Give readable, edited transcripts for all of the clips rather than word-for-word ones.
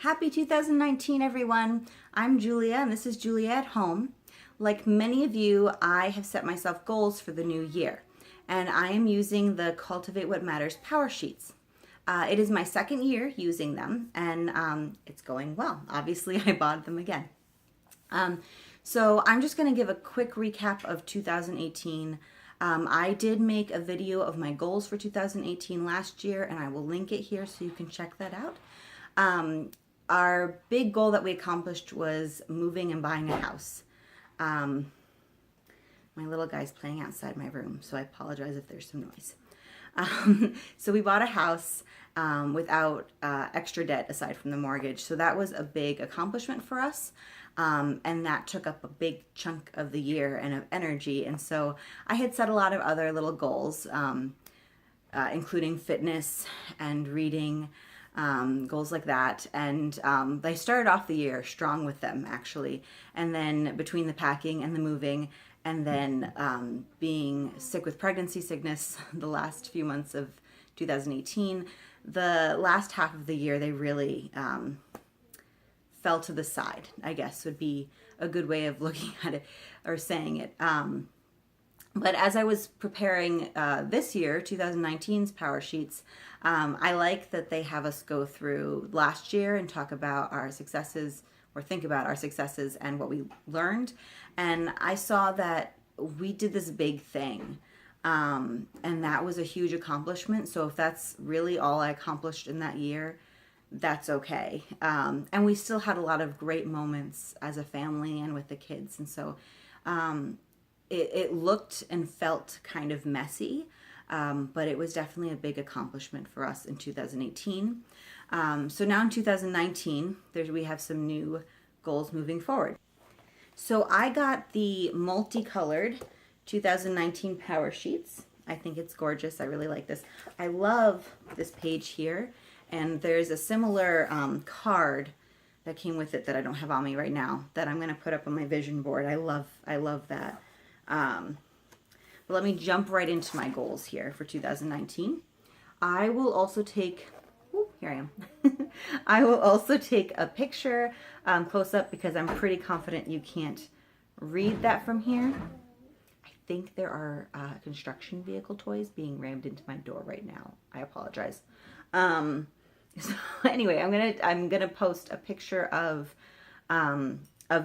Happy 2019, everyone. I'm Julia, and this is Julia at Home. Like many of you, I have set myself goals for the new year, and I am using the Cultivate What Matters Powersheets. It is my second year using them, and it's going well. Obviously, I bought them again. So I'm just going to give a quick recap of 2018. I did make a video of my goals for 2018 last year, and I will link it here so you can check that out. Our big goal that we accomplished was moving and buying a house. My little guy's playing outside my room, so I apologize if there's some noise. So we bought a house without extra debt aside from the mortgage. So that was a big accomplishment for us. And that took up a big chunk of the year and of energy. And so I had set a lot of other little goals, including fitness and reading, goals like that. And they started off the year strong with them, actually. And then between the packing and the moving, and then being sick with pregnancy sickness the last few months of 2018, the last half of the year, they really fell to the side, I guess would be a good way of looking at it or saying it. But as I was preparing this year, 2019's Powersheets, I like that they have us go through last year and talk about our successes or think about our successes and what we learned. And I saw that we did this big thing, and that was a huge accomplishment. So if that's really all I accomplished in that year, that's okay. And we still had a lot of great moments as a family and with the kids. And so it looked and felt kind of messy, but it was definitely a big accomplishment for us in 2018. So now in 2019, we have some new goals moving forward. So I got the multicolored 2019 Powersheets. I think it's gorgeous. I really like this. I love this page here. And there's a similar card that came with it that I don't have on me right now that I'm going to put up on my vision board. I love that. But let me jump right into my goals here for 2019. I will also take, here I am. I will also take a picture close up because I'm pretty confident you can't read that from here. I think there are construction vehicle toys being rammed into my door right now. I apologize. So anyway, I'm gonna post a picture of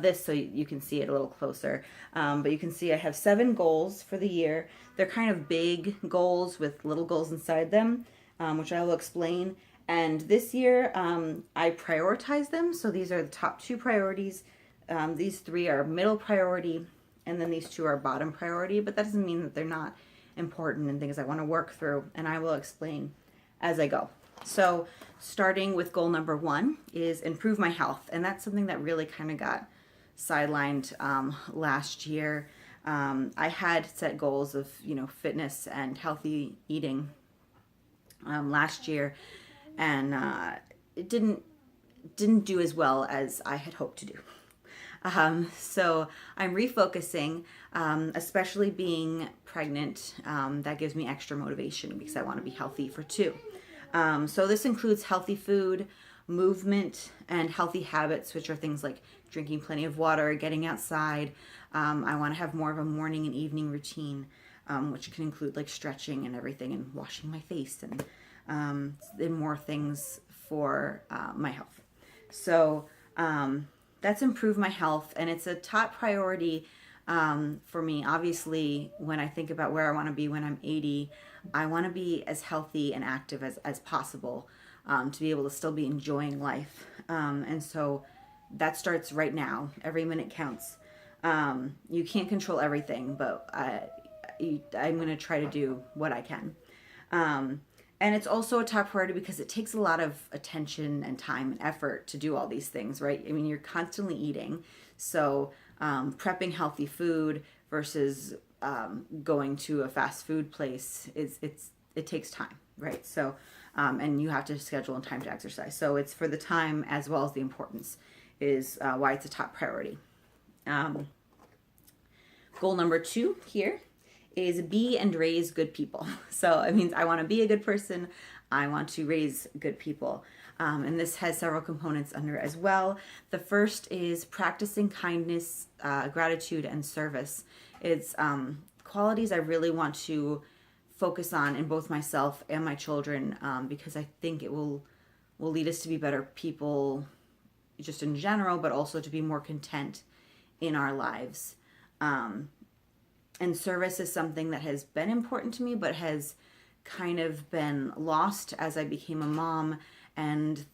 this so you can see it a little closer. But you can see I have 7 goals for the year. They're kind of big goals with little goals inside them, which I will explain. And this year, I prioritize them. So these are the top 2 priorities. These 3 are middle priority, and then these 2 are bottom priority. But that doesn't mean that they're not important and things I want to work through. And I will explain as I go. So starting with goal number 1 is improve my health. And that's something that really kind of got sidelined last year. I had set goals of, fitness and healthy eating last year, and it didn't do as well as I had hoped to do. So I'm refocusing, especially being pregnant. That gives me extra motivation because I want to be healthy for 2. So this includes healthy food, movement, and healthy habits, which are things like drinking plenty of water, getting outside. I want to have more of a morning and evening routine, which can include like stretching and everything and washing my face and more things for my health. So that's improve my health, and it's a top priority for me. Obviously, when I think about where I want to be when I'm 80, I want to be as healthy and active as possible to be able to still be enjoying life. And so that starts right now. Every minute counts. You can't control everything, but I'm going to try to do what I can. And it's also a top priority because it takes a lot of attention and time and effort to do all these things, right? I mean, you're constantly eating. So prepping healthy food versus going to a fast food place it takes time, right? So and you have to schedule in time to exercise. So it's for the time as well as the importance is why it's a top priority. Goal number 2 here is be and raise good people. So it means I want to be a good person. I want to raise good people. And this has several components under it as well. The first is practicing kindness, gratitude, and service. It's qualities I really want to focus on in both myself and my children, because I think it will lead us to be better people just in general, but also to be more content in our lives. And service is something that has been important to me, but has kind of been lost as I became a mom, and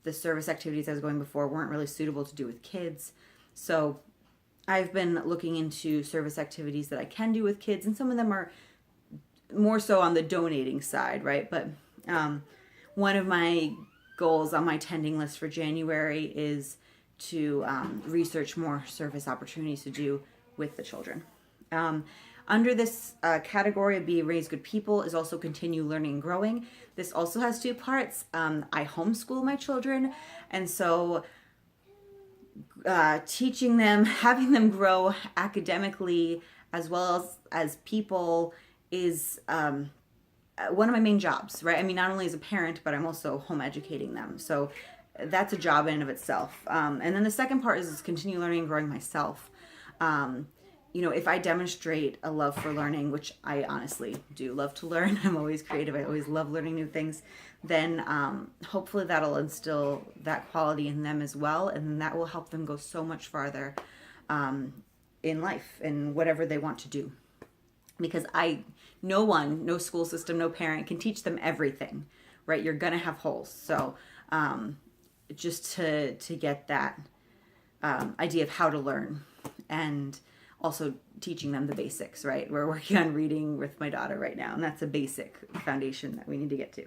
the service activities I was going before weren't really suitable to do with kids. So I've been looking into service activities that I can do with kids, and some of them are more so on the donating side, right? But one of my goals on my tending list for January is to research more service opportunities to do with the children. Under this category of be raise good people is also continue learning and growing. This also has two parts. I homeschool my children, and so teaching them, having them grow academically as well as people is one of my main jobs, right? I mean, not only as a parent, but I'm also home educating them. So that's a job in and of itself. And then the second part is continue learning and growing myself. If I demonstrate a love for learning, which I honestly do love to learn, I'm always creative, I always love learning new things, then hopefully that'll instill that quality in them as well, and that will help them go so much farther in life and whatever they want to do. Because no school system, no parent can teach them everything, right? You're gonna have holes. So just to get that idea of how to learn, and also teaching them the basics, right? We're working on reading with my daughter right now, and that's a basic foundation that we need to get to.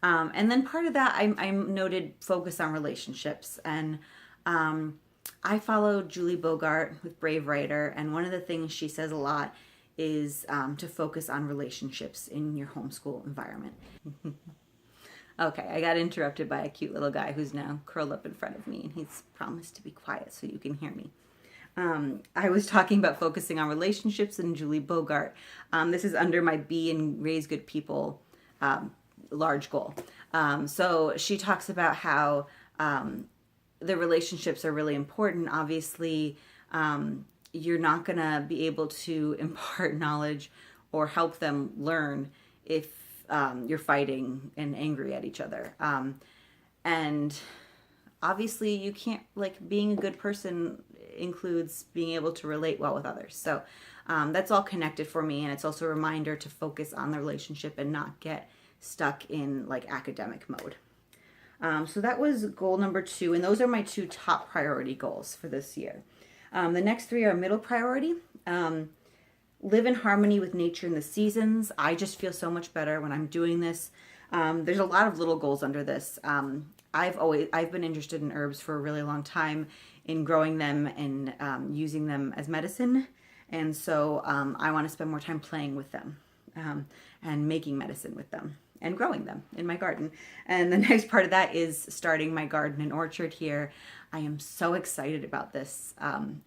And then part of that, I'm noted focus on relationships. And I follow Julie Bogart with Brave Writer, and one of the things she says a lot is to focus on relationships in your homeschool environment. Okay, I got interrupted by a cute little guy who's now curled up in front of me, and he's promised to be quiet so you can hear me. I was talking about focusing on relationships in Julie Bogart. This is under my Be and Raise Good People large goal. So she talks about how the relationships are really important. Obviously, you're not going to be able to impart knowledge or help them learn if you're fighting and angry at each other. And obviously you can't, being a good person includes being able to relate well with others. So that's all connected for me, and it's also a reminder to focus on the relationship and not get stuck in academic mode. So that was goal number 2, and those are my 2 top priority goals for this year. The next 3 are middle priority. Live in harmony with nature and the seasons. I just feel so much better when I'm doing this. There's a lot of little goals under this. I've been interested in herbs for a really long time, in growing them and using them as medicine. And so I want to spend more time playing with them and making medicine with them and growing them in my garden. And the next part of that is starting my garden and orchard here. I am so excited about this.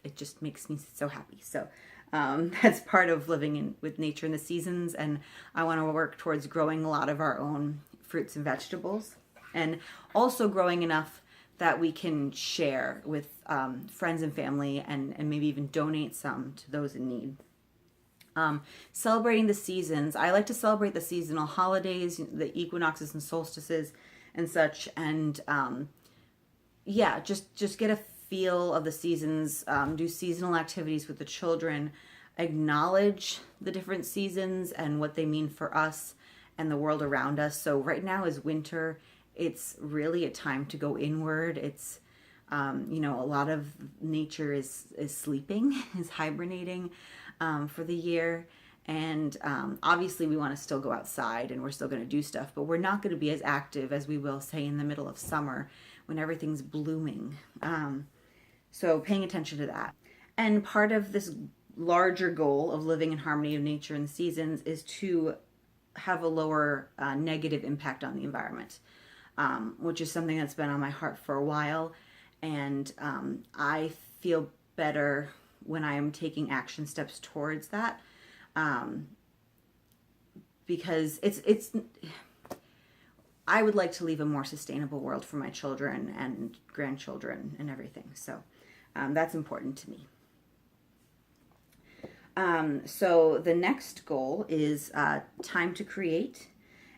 It just makes me so happy. So that's part of living with nature and the seasons. And I want to work towards growing a lot of our own fruits and vegetables, and also growing enough that we can share with friends and family, and maybe even donate some to those in need. Celebrating the seasons. I like to celebrate the seasonal holidays, the equinoxes and solstices and such. And just get a feel of the seasons, do seasonal activities with the children, acknowledge the different seasons and what they mean for us and the world around us. So right now is winter. It's really a time to go inward. It's, a lot of nature is sleeping, is hibernating for the year. And obviously we want to still go outside, and we're still going to do stuff, but we're not going to be as active as we will, say, in the middle of summer when everything's blooming. So paying attention to that. And part of this larger goal of living in harmony of nature and the seasons is to have a lower negative impact on the environment. Which is something that's been on my heart for a while. And I feel better when I am taking action steps towards that. Because I would like to leave a more sustainable world for my children and grandchildren and everything. So that's important to me. So the next goal is time to create.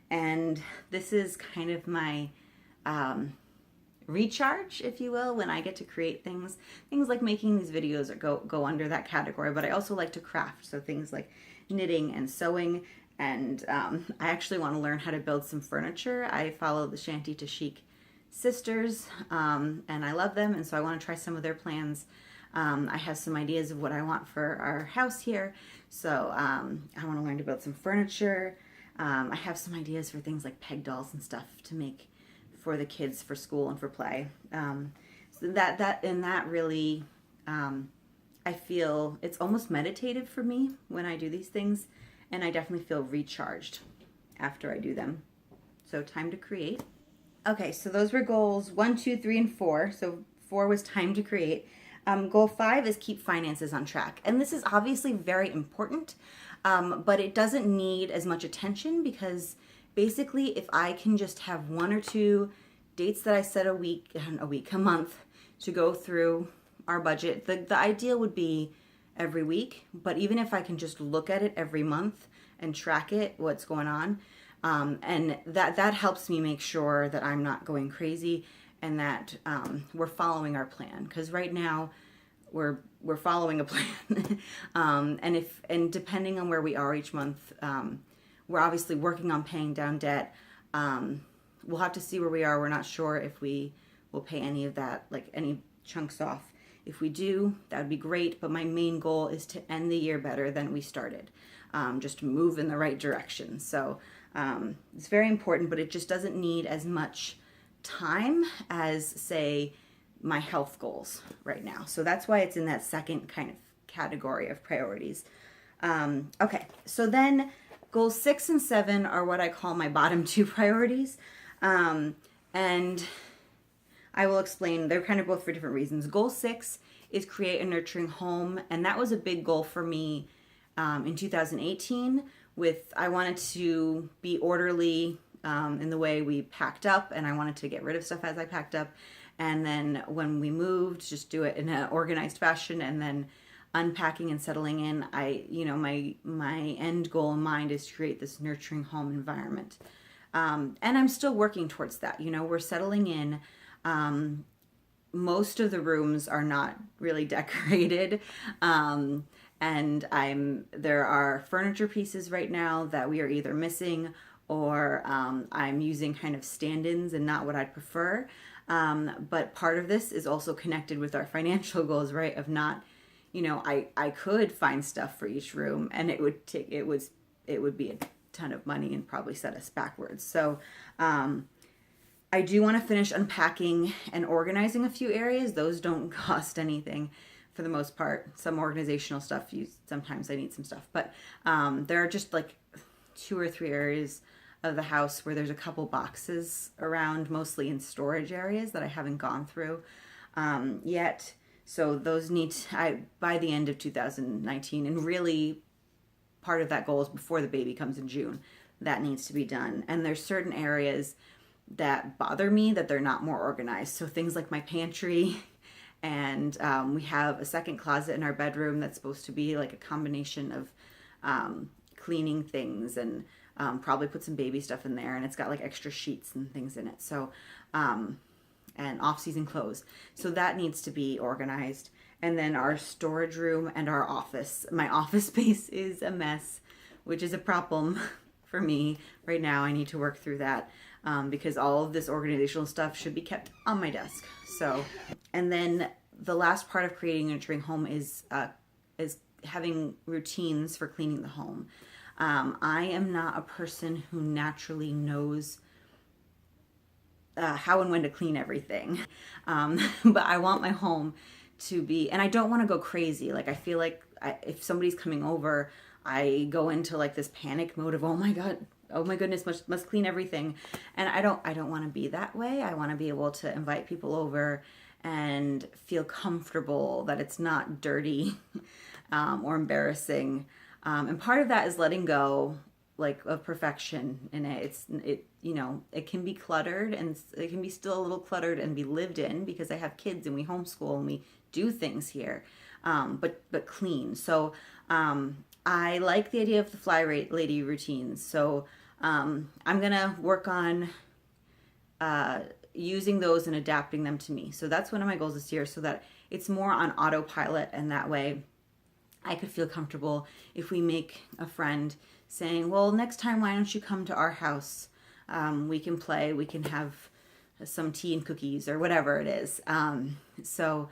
And this is kind of my recharge, if you will, when I get to create things. Things like making these videos go under that category, but I also like to craft. So things like knitting and sewing. And I actually want to learn how to build some furniture. I follow the Shanty to Chic sisters, and I love them, and so I want to try some of their plans. I have some ideas of what I want for our house here, so I want to learn to build some furniture. I have some ideas for things like peg dolls and stuff to make for the kids for school and for play. So that really, I feel it's almost meditative for me when I do these things. And I definitely feel recharged after I do them. So time to create. Okay, so those were goals 1, 2, 3, and 4. So 4 was time to create. Goal 5 is keep finances on track. And this is obviously very important, but it doesn't need as much attention because basically if I can just have 1 or 2 dates that I set a month to go through our budget, the ideal would be every week, but even if I can just look at it every month and track it, what's going on, and that helps me make sure that I'm not going crazy and that we're following our plan. Because right now we're following a plan, and depending on where we are each month, we're obviously working on paying down debt. We'll have to see where we are. We're not sure if we will pay any of that, like any chunks off. If we do, that would be great, but my main goal is to end the year better than we started, just move in the right direction. So it's very important, but it just doesn't need as much time as, say, my health goals right now. So that's why it's in that second kind of category of priorities. Okay, so then goals 6 and 7 are what I call my bottom 2 priorities. And I will explain. They're kind of both for different reasons. Goal 6 is create a nurturing home. And that was a big goal for me in 2018 I wanted to be orderly in the way we packed up, and I wanted to get rid of stuff as I packed up. And then when we moved, just do it in an organized fashion, and then unpacking and settling in. My end goal in mind is to create this nurturing home environment. And I'm still working towards that. We're settling in. Most of the rooms are not really decorated. And there are furniture pieces right now that we are either missing or I'm using kind of stand-ins and not what I'd prefer. But part of this is also connected with our financial goals, right? Of not, I could find stuff for each room, and it would be a ton of money and probably set us backwards. So I do want to finish unpacking and organizing a few areas. Those don't cost anything for the most part. Some organizational stuff, sometimes I need some stuff, but there are just like 2 or 3 areas of the house where there's a couple boxes around, mostly in storage areas that I haven't gone through yet. So those by the end of 2019, and really part of that goal is before the baby comes in June, that needs to be done. And there's certain areas that bother me that they're not more organized. So things like my pantry, and we have a second closet in our bedroom that's supposed to be like a combination of cleaning things and probably put some baby stuff in there, and it's got like extra sheets and things in it. So and off-season clothes. So that needs to be organized. And then our storage room and our office. My office space is a mess, which is a problem for me right now. I need to work through that because all of this organizational stuff should be kept on my desk. So, and then the last part of creating a nurturing home is having routines for cleaning the home. I am not a person who naturally knows how and when to clean everything. But I want my home to be, and I don't want to go crazy. Like I feel like if somebody's coming over, I go into like this panic mode of, oh my goodness, must clean everything. And I don't want to be that way. I want to be able to invite people over and feel comfortable that it's not dirty or embarrassing. And part of that is letting go like of perfection in it. It can be cluttered, and it can be still a little cluttered and be lived in because I have kids and we homeschool and we do things here, but clean. So I like the idea of the fly rate lady routines. So I'm gonna work on using those and adapting them to me. So that's one of my goals this year, so that it's more on autopilot, and that way I could feel comfortable if we make a friend saying, well, next time, why don't you come to our house? We can play, we can have some tea and cookies or whatever it is. So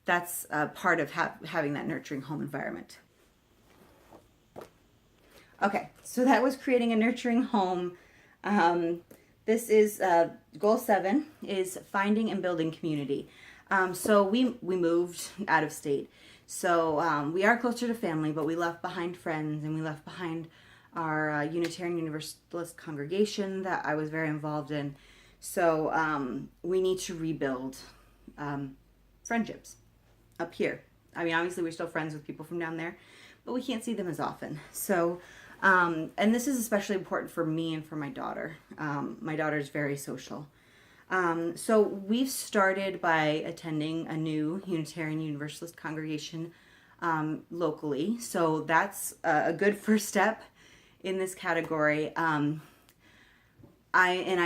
that's part of having that nurturing home environment. Okay, so that was creating a nurturing home. This is goal 7 is finding and building community. So we moved out of state. So we are closer to family, but we left behind friends, and we left behind our Unitarian Universalist congregation that I was very involved in. So we need to rebuild friendships up here. I mean, obviously we're still friends with people from down there, but we can't see them as often. So, and this is especially important for me and for my daughter. My daughter's very social. So we've started by attending a new Unitarian Universalist congregation locally. So that's a good first step in this category. I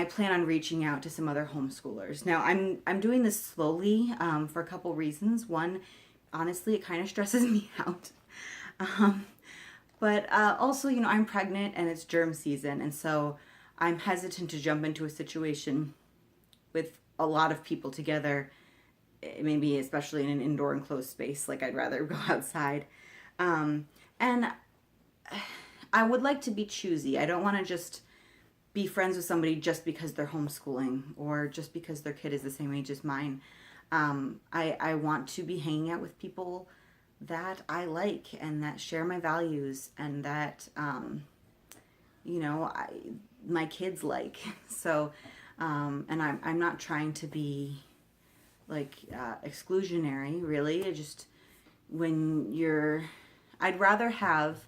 plan on reaching out to some other homeschoolers. Now I'm doing this slowly for a couple reasons. One, honestly, it kind of stresses me out. But also, I'm pregnant and it's germ season, and so I'm hesitant to jump into a situation with a lot of people together, maybe especially in an indoor enclosed space. Like, I'd rather go outside. And I would like to be choosy. I don't want to just be friends with somebody just because they're homeschooling or just because their kid is the same age as mine. I want to be hanging out with people that I like and that share my values and that, my kids like. So, and I'm not trying to be like exclusionary, really. I'd rather have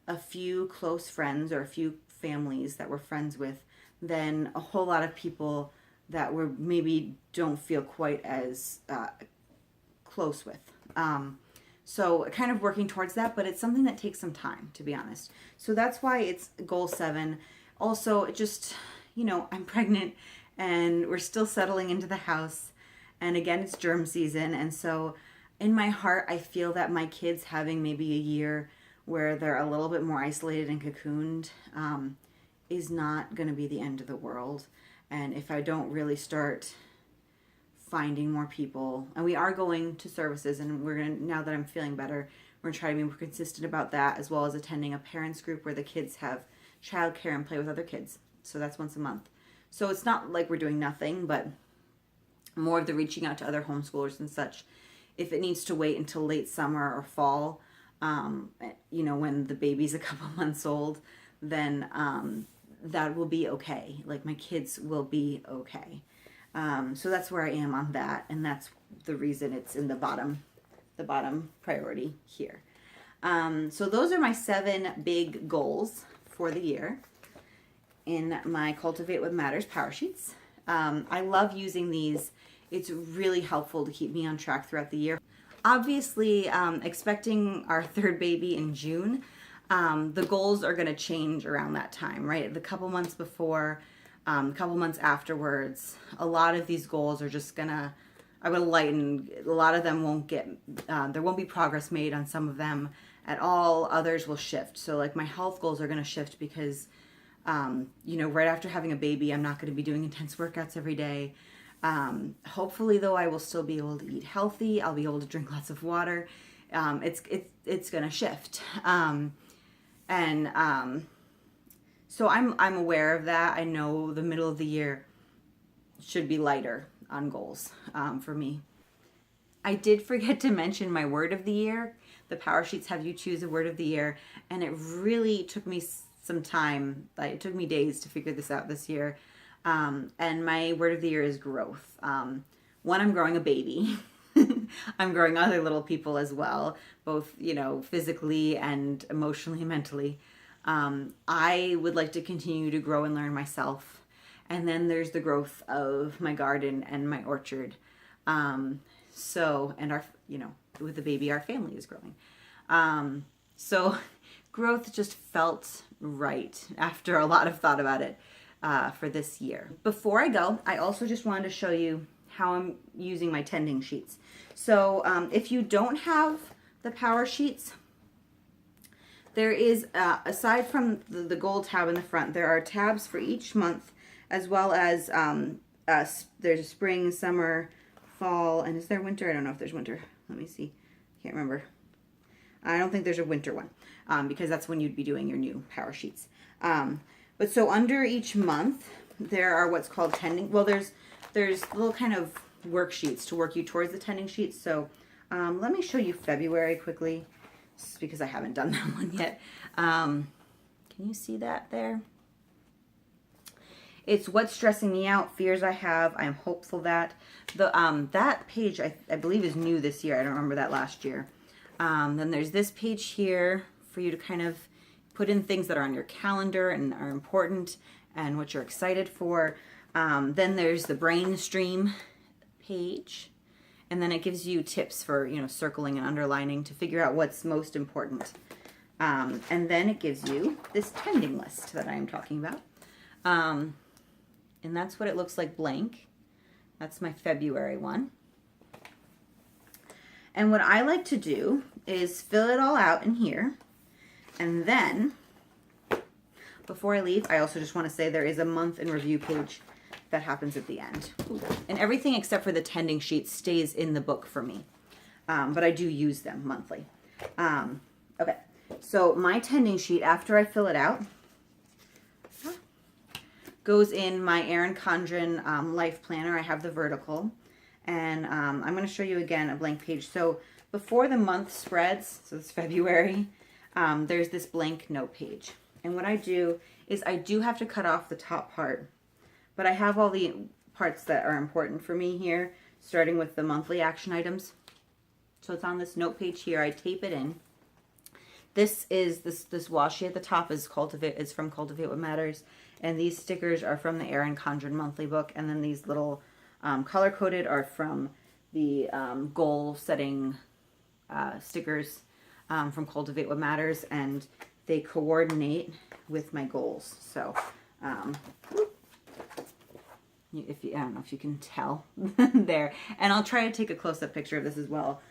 a few close friends or a few families that we're friends with than a whole lot of people that we're maybe don't feel quite as close with. So kind of working towards that, but it's something that takes some time, to be honest. So that's why it's goal 7. Also, I'm pregnant and we're still settling into the house. And again, it's germ season. And so in my heart, I feel that my kids having maybe a year where they're a little bit more isolated and cocooned is not going to be the end of the world. And if I don't really start finding more people, and we are going to services, and now that I'm feeling better, we're gonna try to be more consistent about that, as well as attending a parents group where the kids have childcare and play with other kids. So that's once a month. So it's not like we're doing nothing, but more of the reaching out to other homeschoolers and such. If it needs to wait until late summer or fall, when the baby's a couple months old, then that will be okay. Like, my kids will be okay. So that's where I am on that, and that's the reason it's in the bottom priority here. So those are my 7 big goals for the year in my Cultivate What Matters Powersheets. I love using these. It's really helpful to keep me on track throughout the year. Obviously, expecting our 3rd baby in June, the goals are going to change around that time, right? The couple months before, a couple months afterwards, a lot of these goals are just I would lighten. A lot of them won't there won't be progress made on some of them at all. Others will shift. So like my health goals are going to shift because, right after having a baby, I'm not going to be doing intense workouts every day. Hopefully though, I will still be able to eat healthy. I'll be able to drink lots of water. It's going to shift. So I'm aware of that. I know the middle of the year should be lighter on goals for me. I did forget to mention my word of the year. The Powersheets have you choose a word of the year, and it really took me some time. It took me days to figure this out this year. And my word of the year is growth. One, I'm growing a baby. I'm growing other little people as well, both, physically and emotionally and mentally. I would like to continue to grow and learn myself. And then there's the growth of my garden and my orchard. And our, with the baby, our family is growing. So growth just felt right after a lot of thought about it for this year. Before I go, I also just wanted to show you how I'm using my tending sheets. So if you don't have the Powersheets, there is, aside from the gold tab in the front, there are tabs for each month, as well as there's spring, summer, fall, and is there winter? I don't know if there's winter. Let me see. Can't remember. I don't think there's a winter one because that's when you'd be doing your new Powersheets. But so under each month, there are what's called tending. Well, there's little kind of worksheets to work you towards the tending sheets. So let me show you February quickly, just because I haven't done that one yet. Can you see that there? It's what's stressing me out, fears I have, I'm hopeful that. That page I believe is new this year. I don't remember that last year. Then there's this page here for you to kind of put in things that are on your calendar and are important and what you're excited for. Then there's the brainstorm page. And then it gives you tips for, circling and underlining to figure out what's most important. And then it gives you this tending list that I am talking about. And that's what it looks like blank. That's my February one. And what I like to do is fill it all out in here. And then, before I leave, I also just want to say there is a month in review page that happens at the end. And everything except for the tending sheet stays in the book for me. But I do use them monthly. Okay, so my tending sheet, after I fill it out, goes in my Erin Condren Lifeplanner. I have the vertical. And I'm going to show you again a blank page. So before the month spreads, so it's February, there's this blank note page. And what I do is I do have to cut off the top part. But I have all the parts that are important for me here, starting with the monthly action items. So it's on this note page here. I tape it in. This washi at the top is from Cultivate What Matters. And these stickers are from the Erin Condren monthly book. And then these little color-coded are from the goal-setting stickers from Cultivate What Matters. And they coordinate with my goals. So, I don't know if you can tell there. And I'll try to take a close-up picture of this as well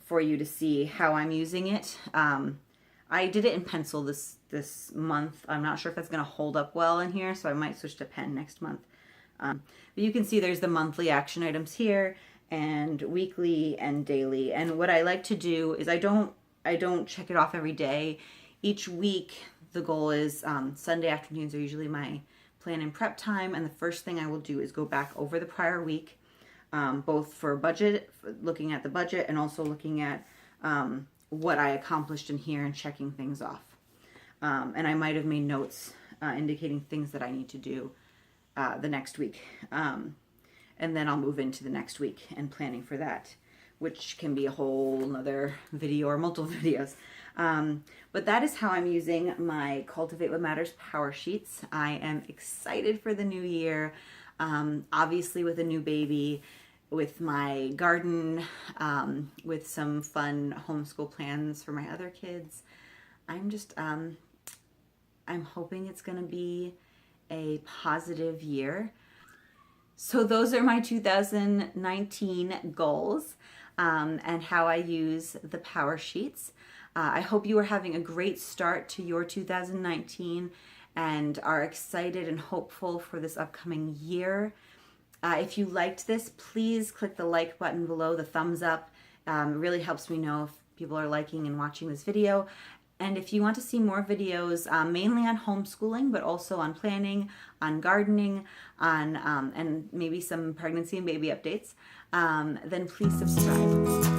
for you to see how I'm using it. I did it in pencil this month. I'm not sure if that's going to hold up well in here, so I might switch to pen next month. But you can see there's the monthly action items here, and weekly and daily. And what I like to do is I don't check it off every day. Each week, the goal is Sunday afternoons are usually my plan and prep time, and the first thing I will do is go back over the prior week, both for budget, looking at the budget, and also looking at what I accomplished in here and checking things off. And I might have made notes indicating things that I need to do the next week. And then I'll move into the next week and planning for that, which can be a whole nother video or multiple videos. But that is how I'm using my Cultivate What Matters Powersheets. I am excited for the new year, obviously with a new baby, with my garden, with some fun homeschool plans for my other kids. I'm just, I'm hoping it's going to be a positive year. So those are my 2019 goals and how I use the Powersheets. I hope you are having a great start to your 2019 and are excited and hopeful for this upcoming year. If you liked this, please click the like button below, the thumbs up. It really helps me know if people are liking and watching this video. And if you want to see more videos, mainly on homeschooling, but also on planning, on gardening, on and maybe some pregnancy and baby updates, then please subscribe.